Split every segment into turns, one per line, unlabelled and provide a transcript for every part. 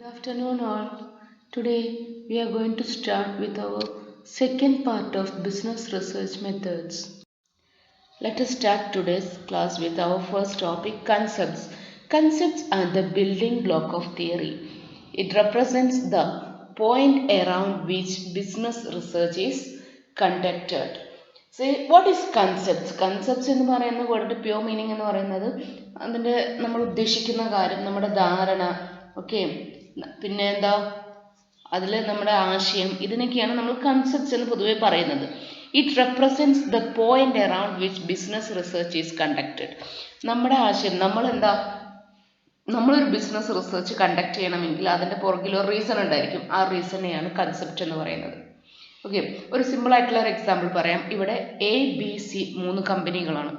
Good afternoon, all. Today we are going to start with our second part of business research methods. Let us start today's class with our first topic, concepts. Concepts are the building block of theory. It represents the point around which business research is conducted. See, what is concepts? Concepts എന്ന് പറയുന്ന word pure meaning എന്ന് പറയുന്നത് അതിൻ്റെ നമ്മൾ ഉദ്ദേശിക്കുന്ന കാര്യം, നമ്മുടെ ധാരണ, ഓക്കെ, പിന്നെ എന്താ അതിൽ നമ്മുടെ ആശയം, ഇതിനൊക്കെയാണ് നമ്മൾ കൺസെപ്റ്റ്സ് എന്ന് പൊതുവെ പറയുന്നത്. It represents the point around which business research is conducted. നമ്മുടെ ആശയം, നമ്മളൊരു ബിസിനസ് റിസർച്ച് കണ്ടക്ട് ചെയ്യണമെങ്കിൽ അതിൻ്റെ പുറകിൽ ഒരു റീസൺ ഉണ്ടായിരിക്കും. ആ റീസണെയാണ് കൺസെപ്റ്റ് എന്ന് പറയുന്നത്. ഓക്കെ, ഒരു സിമ്പിൾ ആയിട്ടുള്ള ഒരു എക്സാമ്പിൾ പറയാം. ഇവിടെ ABC 3 കമ്പനികളാണ്.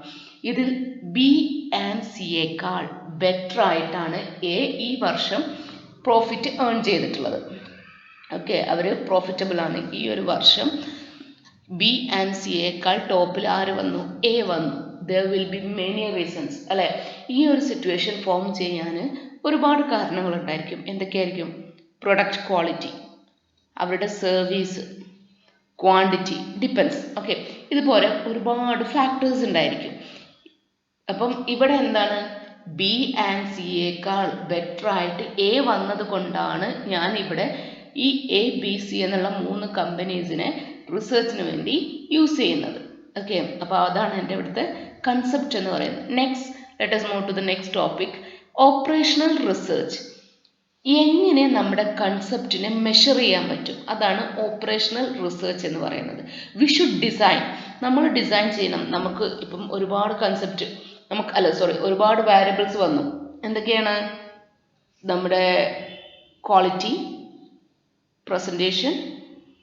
ഇതിൽ B&Cയേക്കാൾ ബെറ്റർ ആയിട്ടാണ് A ഈ വർഷം പ്രോഫിറ്റ് ഏൺ ചെയ്തിട്ടുള്ളത്. ഓക്കെ, അവർ പ്രോഫിറ്റബിൾ ആണ്. ഈ ഒരു വർഷം B&Cയേക്കാൾ ടോപ്പിൽ ആര് വന്നു? A വന്നു. There will be many reasons, അല്ലേ? ഈ ഒരു സിറ്റുവേഷൻ ഫോം ചെയ്യാൻ ഒരുപാട് കാരണങ്ങൾ ഉണ്ടായിരിക്കും. എന്തൊക്കെയായിരിക്കും? പ്രൊഡക്റ്റ് ക്വാളിറ്റി, അവരുടെ സർവീസ്, ക്വാണ്ടിറ്റി, ഡിപ്പെൻസ്. ഓക്കെ, ഇതുപോലെ ഒരുപാട് ഫാക്ടേഴ്സ് ഉണ്ടായിരിക്കും. അപ്പം ഇവിടെ എന്താണ്? B&Cയേക്കാൾ ബെറ്റർ ആയിട്ട് A വന്നത് കൊണ്ടാണ് ഞാൻ ഇവിടെ ഈ ABC എന്നുള്ള 3 കമ്പനീസിനെ റിസർച്ചിന് വേണ്ടി യൂസ് ചെയ്യുന്നത്. ഓക്കെ, അപ്പോൾ അതാണ് എൻ്റെ ഇവിടുത്തെ കൺസെപ്റ്റ് എന്ന് പറയുന്നത്. Next, let us move to the next topic, operational research. എങ്ങനെ നമ്മുടെ കൺസെപ്റ്റിനെ മെഷർ ചെയ്യാൻ പറ്റും, അതാണ് ഓപ്പറേഷണൽ റിസർച്ച് എന്ന് പറയുന്നത്. വി ഷുഡ് ഡിസൈൻ, നമ്മൾ ഡിസൈൻ ചെയ്യണം. നമുക്ക് ഇപ്പം ഒരുപാട് കൺസെപ്റ്റ് ഒരുപാട് വാരിയബിൾസ് വന്നു. എന്തൊക്കെയാണ്? നമ്മുടെ ക്വാളിറ്റി, പ്രസൻറ്റേഷൻ,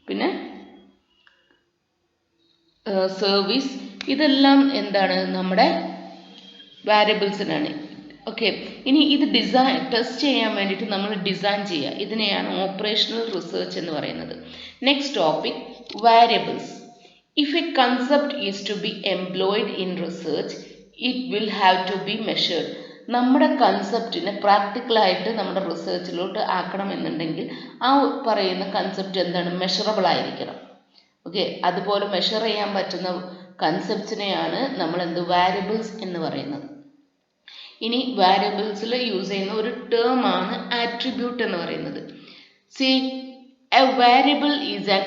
പിന്നെ സർവീസ്, ഇതെല്ലാം എന്താണ്? നമ്മുടെ വാരിയബിൾസിനാണ്. ഓക്കെ, ഇനി ഇത് ടെസ്റ്റ് ചെയ്യാൻ വേണ്ടിയിട്ട് നമ്മൾ ഡിസൈൻ ചെയ്യുക. ഇതിനെയാണ് ഓപ്പറേഷണൽ റിസർച്ച് എന്ന് പറയുന്നത്. Next topic, variables. If a concept is to be employed in research it will have to be measured. നമ്മുടെ കൺസെപ്റ്റിനെ പ്രാക്ടിക്കലായിട്ട് നമ്മുടെ റിസർച്ചിലോട്ട് ആക്കണമെന്നുണ്ടെങ്കിൽ ആ പറയുന്ന കൺസെപ്റ്റ് എന്താണ്? മെഷറബിൾ ആയിരിക്കണം. ഓക്കെ, അതുപോലെ മെഷർ ചെയ്യാൻ പറ്റുന്ന കൺസെപ്റ്റ്സിനെയാണ് നമ്മൾ വാരിയബിൾസ് എന്ന് പറയുന്നത്. ഇനി വാരിയബിൾസിൽ യൂസ് ചെയ്യുന്ന ഒരു ടേം ആണ് ആട്രിബ്യൂട്ട് എന്ന് പറയുന്നത്. C, A variable is an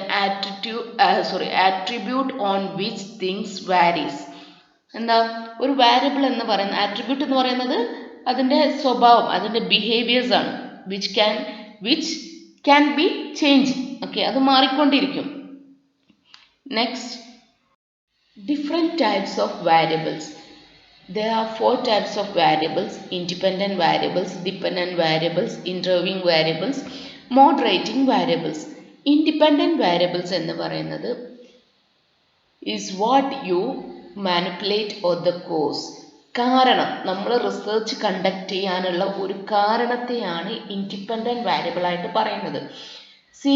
attribute on which things varies. എന്താ ഒരു വാരിയബിൾ എന്ന് പറയുന്നത്? ആട്രിബ്യൂട്ട് എന്ന് പറയുന്നത് അതിൻ്റെ സ്വഭാവം, അതിൻ്റെ ബിഹേവിയേഴ്സ് ആണ്. Which can be change. Okay, അത് മാറിക്കൊണ്ടിരിക്കും. Next, different types of variables. There are 4 types of variables: independent variables, dependent variables, intervening variables, moderating variables. Independent variables എന്ന് പറയുന്നത് is what you manipulate or the cause. കാരണം, നമ്മൾ research conduct ചെയ്യാനുള്ള ഒരു കാരണത്തെയാണ് independent variable ആയിട്ട് പറയുന്നത്. C,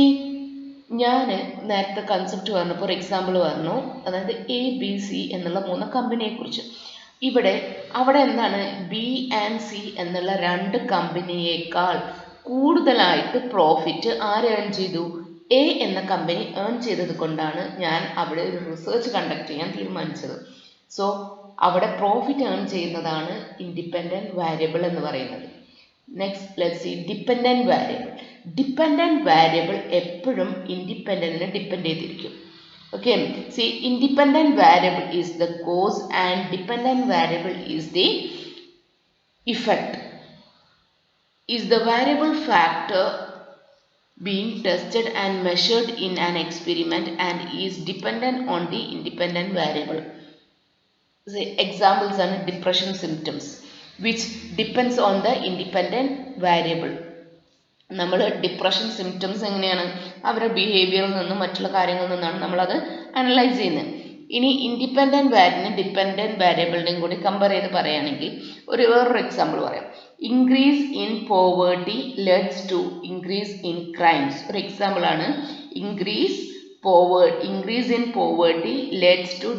ഞാൻ നേരത്തെ കൺസെപ്റ്റ് പറഞ്ഞപ്പോൾ ഒരു എക്സാമ്പിൾ പറഞ്ഞു, അതായത് ABC എന്നുള്ള 3 കമ്പനിയെക്കുറിച്ച്. അവിടെ എന്താണ്? B&C എന്നുള്ള 2 കമ്പനിയേക്കാൾ കൂടുതലായിട്ട് പ്രോഫിറ്റ് ആര് ഏൺ ചെയ്തു? A എന്ന കമ്പനി ഏൺ ചെയ്തത് കൊണ്ടാണ് ഞാൻ അവിടെ ഒരു റിസർച്ച് കണ്ടക്ട് ചെയ്യാൻ തീരുമാനിച്ചത്. സോ അവിടെ പ്രോഫിറ്റ് ഏൺ ചെയ്യുന്നതാണ് ഇൻഡിപെൻഡൻറ്റ് വാരിയബിൾ എന്ന് പറയുന്നത്. Next, let's see dependent variable. Dependent variable എപ്പോഴും ഇൻഡിപെൻഡൻറ്റിനെ ഡിപ്പെൻഡ് ചെയ്തിരിക്കും. Okay, see, independent variable is the cause and dependent variable is the effect. Is the variable factor being tested and measured in an experiment and is dependent on the independent variable. See, examples are depression symptoms which depends on the independent variable. നമ്മൾ depression symptoms എങ്ങനെയാണ്? അവരുടെ ബിഹേവിയറിൽ നിന്നും മറ്റുള്ള കാര്യങ്ങളിൽ നിന്നാണ് നമ്മളത് analyse ചെയ്യുന്നത്. ഇനി ഇൻഡിപെൻഡൻറ്റ് വാരിയബിളിനും ഡിപ്പെൻഡൻറ്റ് വാരിയബിളിനെയും കൂടി കമ്പയർ ചെയ്ത് പറയുകയാണെങ്കിൽ വേറൊരു എക്സാമ്പിൾ പറയാം. Increase in poverty leads to increase in crimes. ഒരു എക്സാമ്പിളാണ് increase in poverty leads to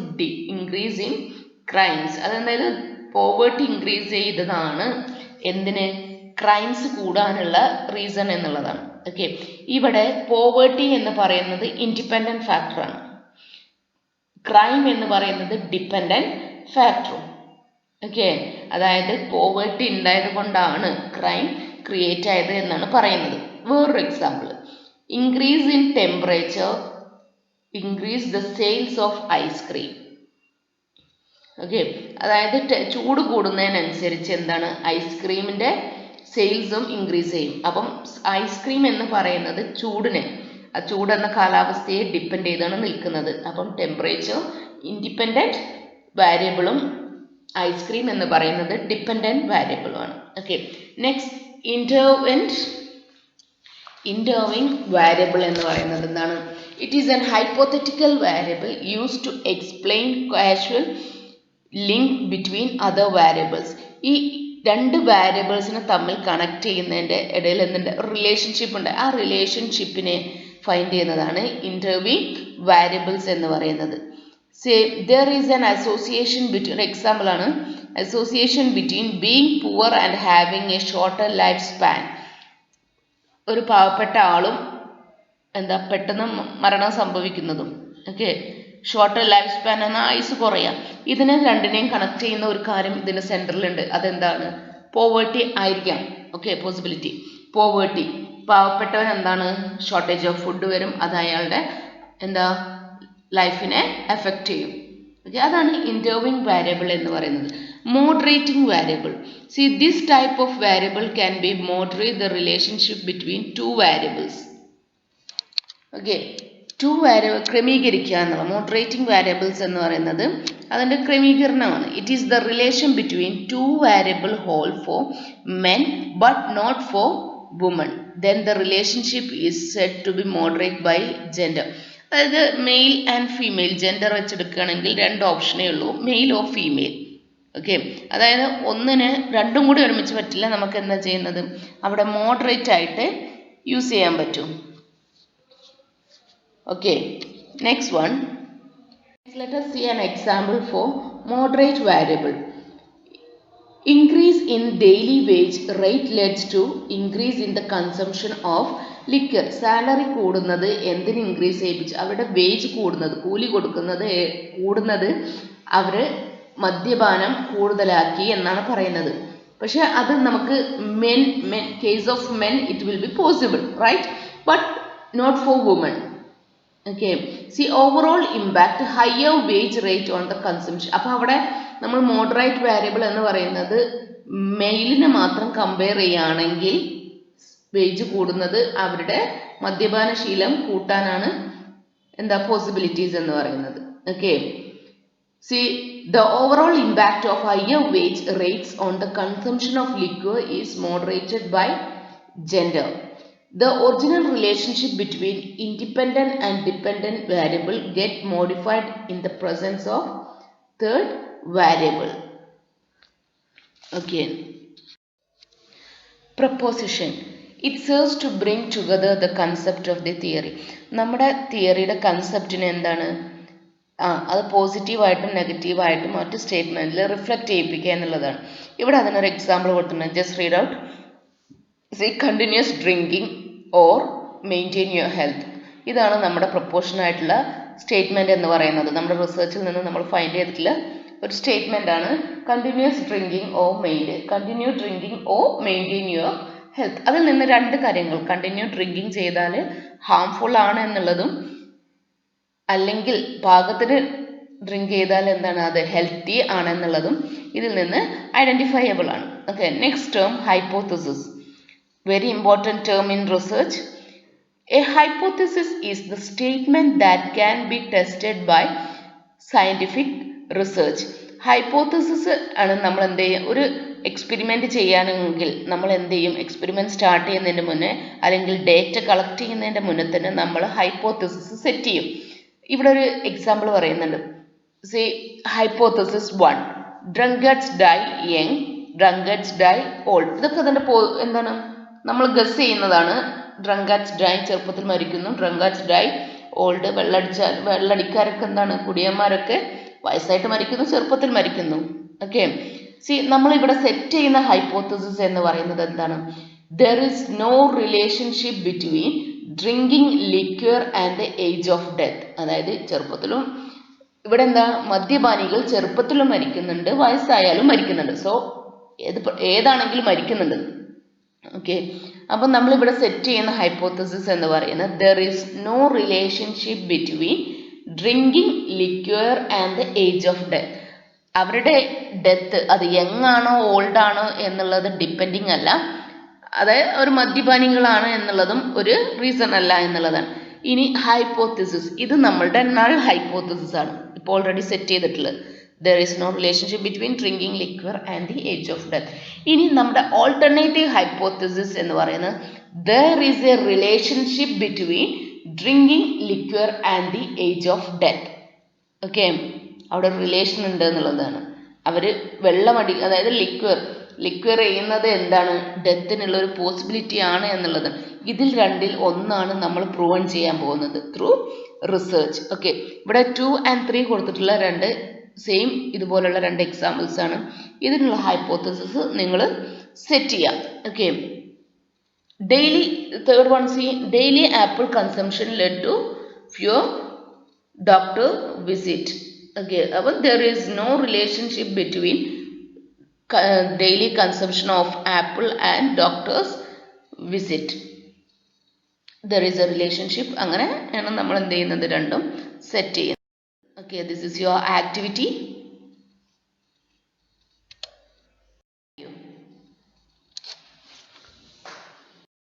increase in crimes. അതെന്തായാലും പോവേർട്ടി ഇൻക്രീസ് ചെയ്തതാണ് എന്തിന്? ക്രൈംസ് കൂടാനുള്ള റീസൺ എന്നുള്ളതാണ്. ഓക്കെ, ഇവിടെ പോവേർട്ടി എന്ന് പറയുന്നത് ഇൻഡിപെൻഡൻറ്റ് ഫാക്ടറാണ്, ക്രൈം എന്ന് പറയുന്നത് ഡിപ്പെൻഡൻറ്റ് ഫാക്ടറും. ഓക്കെ, അതായത് പോവേർട്ടി ഉണ്ടായത് കൊണ്ടാണ് ക്രൈം ക്രിയേറ്റ് ആയത് എന്നാണ് പറയുന്നത്. വേറൊരു example, increase in temperature increase the sales of ice cream. Okay, അതായത് ചൂട് കൂടുന്നതിനനുസരിച്ച് എന്താണ് ഐസ്ക്രീമിൻ്റെ സെയിൽസും ഇൻക്രീസ് ചെയ്യും. അപ്പം ഐസ്ക്രീം എന്ന് പറയുന്നത് ചൂടിനെ, ആ ചൂടെന്ന കാലാവസ്ഥയെ ഡിപ്പെൻഡ് ചെയ്താണ് നിൽക്കുന്നത്. അപ്പം ടെമ്പറേച്ചർ ഇൻഡിപെൻഡൻറ്റ് വാരിയബിളും ഐസ്ക്രീം എന്ന് പറയുന്നത് ഡിപ്പെൻഡൻറ്റ് വാരിയബിളുമാണ്. ഓക്കെ, നെക്സ്റ്റ് ഇൻറ്റർവിങ് വാരിയബിൾ എന്ന് പറയുന്നത് എന്താണ്? It is an hypothetical variable use to explain causal link between other variables. ഈ രണ്ട് വാരിയബിൾസിനെ തമ്മിൽ കണക്ട് ചെയ്യുന്നതിൻ്റെ ഇടയിൽ എന്തുണ്ട്? റിലേഷൻഷിപ്പ് ഉണ്ട്. ആ റിലേഷൻഷിപ്പിനെ ഫൈൻഡ് ചെയ്യുന്നതാണ് ഇൻറ്റർവിങ് വാരിയബിൾസ് എന്ന് പറയുന്നത്. Say there is an association between, example ആണ്, association between being poor and having a shorter life span. ഒരു പാവപ്പെട്ട ആളും പെട്ടെന്ന് മരണം സംഭവിക്കുന്നതും. ഓക്കെ, ഷോർട്ടർ ലൈഫ് സ്പാൻ എന്ന ആയുസ് കുറയാം. ഇതിനെ രണ്ടിനെയും കണക്ട് ചെയ്യുന്ന ഒരു കാര്യം ഇതിന് സെൻറ്ററിലുണ്ട്. അതെന്താണ്? പോവേർട്ടി ആയിരിക്കാം. ഓക്കെ, പോസിബിലിറ്റി പോവേർട്ടി, പാവപ്പെട്ടവൻ ഷോർട്ടേജ് ഓഫ് ഫുഡ് വരും, അത് അയാളുടെ ലൈഫിനെ എഫക്റ്റ് ചെയ്യും. ഓക്കെ, അതാണ് ഇൻറ്റർവിങ് വാരിയബിൾ എന്ന് പറയുന്നത്. Moderating variable, see this type of variable can be moderate the relationship between two variables. Okay, ക്രമീകരിക്കുക എന്നുള്ള മോഡറേറ്റിംഗ് വാരിയബിൾസ് എന്ന് പറയുന്നത് അതിൻ്റെ ക്രമീകരണമാണ്. It is the relation between two variable hold for men but not for women. Then the relationship is said to be moderate by gender. അതായത് male and female gender വെച്ചെടുക്കുകയാണെങ്കിൽ രണ്ട് ഓപ്ഷനേ ഉള്ളൂ, മെയിൽ ഓർ ഫീമെയിൽ. ഓക്കെ, അതായത് രണ്ടും കൂടി ഒരുമിച്ച് പറ്റില്ല. നമുക്ക് എന്താ ചെയ്യുന്നത്? അവിടെ മോഡറേറ്റ് ആയിട്ട് യൂസ് ചെയ്യാൻ പറ്റും. Okay, next one. Let us see an example for moderate variable. Increase in daily wage rate leads to increase in the consumption of liquor. Salary കൂടുന്നത് എന്തിന് ഇൻക്രീസ് ചെയ്യിപ്പിച്ചു? അവരുടെ വേജ് കൂടുന്നത്, കൂലി കൂടുന്നത് അവർ മദ്യപാനം കൂടുതലാക്കി എന്നാണ് പറയുന്നത്. പക്ഷെ അത് നമുക്ക് case of men it will be possible, right? But not for women. Okay, see overall impact higher wage rate on the consumption. അപ്പോൾ അവിടെ നമ്മൾ മോഡറേറ്റ് വാരിയബിൾ എന്ന് പറയുന്നത് മെയിലിനെ മാത്രം കമ്പയർ ചെയ്യുകയാണെങ്കിൽ വേജ് കൂടുന്നത് അവരുടെ മദ്യപാനശീലം കൂട്ടാനാണ് പോസിബിലിറ്റീസ് എന്ന് പറയുന്നത്. Okay, see the overall impact of higher wage rates on the consumption of liquor is moderated by gender. The original relationship between independent and dependent variable get modified in the presence of third variable. Okay. Proposition. It serves to bring together the concept of the theory. നമ്മുടെ തിയറിയുടെ കൺസെപ്റ്റിന് എന്താണ്? അത് പോസിറ്റീവായിട്ടും നെഗറ്റീവായിട്ടും മറ്റ് സ്റ്റേറ്റ്മെൻറ്റിൽ reflect ചെയ്യിപ്പിക്കുക എന്നുള്ളതാണ്. ഇവിടെ അതിനൊരു example കൊടുത്തിട്ടുണ്ട്. Just read out. C continuous drinking or maintain your health. ഇതാണ് നമ്മുടെ പ്രൊപ്പോർഷനായിട്ടുള്ള സ്റ്റേറ്റ്മെൻറ്റ് എന്ന് പറയുന്നത്. നമ്മുടെ റിസർച്ചിൽ നിന്ന് നമ്മൾ ഫൈൻഡ് ചെയ്തിട്ടുള്ള ഒരു സ്റ്റേറ്റ്മെൻ്റ് ആണ് continuous drinking or maintain your health. അതിൽ നിന്ന് രണ്ട് കാര്യങ്ങൾ, കണ്ടിന്യൂ ഡ്രിങ്കിങ് ചെയ്താൽ ഹാംഫുൾ ആണ് എന്നുള്ളതും അല്ലെങ്കിൽ പാകത്തിന് ഡ്രിങ്ക് ചെയ്താൽ അത് ഹെൽത്തി ആണെന്നുള്ളതും ഇതിൽ നിന്ന് ഐഡൻറ്റിഫയബിൾ ആണ്. Okay, next term hypothesis. Very important term in research. A hypothesis is the statement that can be tested by scientific research. Hypothesis ആണ് നമ്മൾ ഒരു എക്സ്പെരിമെൻറ്റ് ചെയ്യുകയാണെങ്കിൽ നമ്മൾ എക്സ്പെരിമെൻറ്റ് സ്റ്റാർട്ട് ചെയ്യുന്നതിന് മുന്നേ അല്ലെങ്കിൽ ഡേറ്റ കളക്ട് ചെയ്യുന്നതിൻ്റെ മുന്നേ തന്നെ നമ്മൾ ഹൈപ്പോത്തസിസ് സെറ്റ് ചെയ്യും. ഇവിടെ ഒരു എക്സാമ്പിൾ പറയുന്നുണ്ട്. Say hypothesis 1, drunkards die young, drunkards die old. ഇതൊക്കെ അതിൻ്റെ നമ്മൾ ഗസ് ചെയ്യുന്നതാണ്. ഡ്രങ്കാർഡ്സ് ഡൈ ചെറുപ്പത്തിൽ മരിക്കുന്നു, ഡ്രങ്കാർഡ്സ് ഡൈ ഓൾഡ് വെള്ളടിക്കാരൊക്കെ കുടിയന്മാരൊക്കെ വയസ്സായിട്ട് മരിക്കുന്നു, ചെറുപ്പത്തിൽ മരിക്കുന്നു. ഓക്കെ, സി നമ്മളിവിടെ സെറ്റ് ചെയ്യുന്ന ഹൈപ്പോത്തസിസ് എന്ന് പറയുന്നത് എന്താണ്? There is no relationship between drinking liquor and the age of death. അതായത് ചെറുപ്പത്തിലും ഇവിടെ എന്താ, മദ്യപാനികൾ ചെറുപ്പത്തിലും മരിക്കുന്നുണ്ട്, വയസ്സായാലും മരിക്കുന്നുണ്ട്. സോ ഏതാണെങ്കിലും മരിക്കുന്നുണ്ട്. ഓക്കെ, അപ്പം നമ്മളിവിടെ സെറ്റ് ചെയ്യുന്ന ഹൈപ്പോത്തസിസ് എന്ന് പറയുന്നത് there is no relationship between drinking liquor and the age of death. അവരുടെ ഡെത്ത് അത് യങ് ആണോ ഓൾഡ് ആണോ എന്നുള്ളത് ഡിപ്പെൻഡിങ് അല്ല, അതായത് ഒരു മദ്യപാനികളാണ് എന്നുള്ളതും ഒരു റീസൺ അല്ല എന്നുള്ളതാണ്. ഇനി ഹൈപ്പോത്തിസിസ്, ഇത് നമ്മളുടെ നൾ ഹൈപ്പോത്തിസിസ് ആണ്, ഇപ്പോൾ ഓൾറെഡി സെറ്റ് ചെയ്തിട്ടുള്ളത്. There is no relationship between drinking liquor and the age of death. ഇനി നമ്മുടെ ഓൾട്ടർനേറ്റീവ് ഹൈപ്പോത്തിസിസ് എന്ന് പറയുന്നത് there is a relationship between drinking liquor and the age of death. Okay, അവിടെ ഒരു relation ഉണ്ട് എന്നുള്ളതാണ്. അവർ അതായത് ലിക്വർ ചെയ്യുന്നത് എന്താണ്, ഡെത്തിനുള്ള ഒരു പോസിബിലിറ്റി ആണ് എന്നുള്ളത്. ഇതിൽ രണ്ടിൽ ഒന്നാണ് നമ്മൾ പ്രൂവൺ ചെയ്യാൻ പോകുന്നത് ത്രൂ റിസർച്ച്. ഓക്കെ, ഇവിടെ 2 and 3 കൊടുത്തിട്ടുള്ള രണ്ട് സെയിം ഇതുപോലുള്ള രണ്ട് എക്സാമ്പിൾസ് ആണ്. ഇതിനുള്ള ഹൈപ്പോത്തസിസ് നിങ്ങൾ സെറ്റ് ചെയ്യാം. Okay, daily third one, see daily apple consumption lead to fewer doctor visit. Okay, അപ്പം there is no relationship between daily consumption of apple and doctor's visit. There is a relationship. അങ്ങനെ ആണ് നമ്മൾ എന്ത് ചെയ്യുന്നത്, രണ്ടും set ചെയ്യുന്നത്. Okay, this is your activity.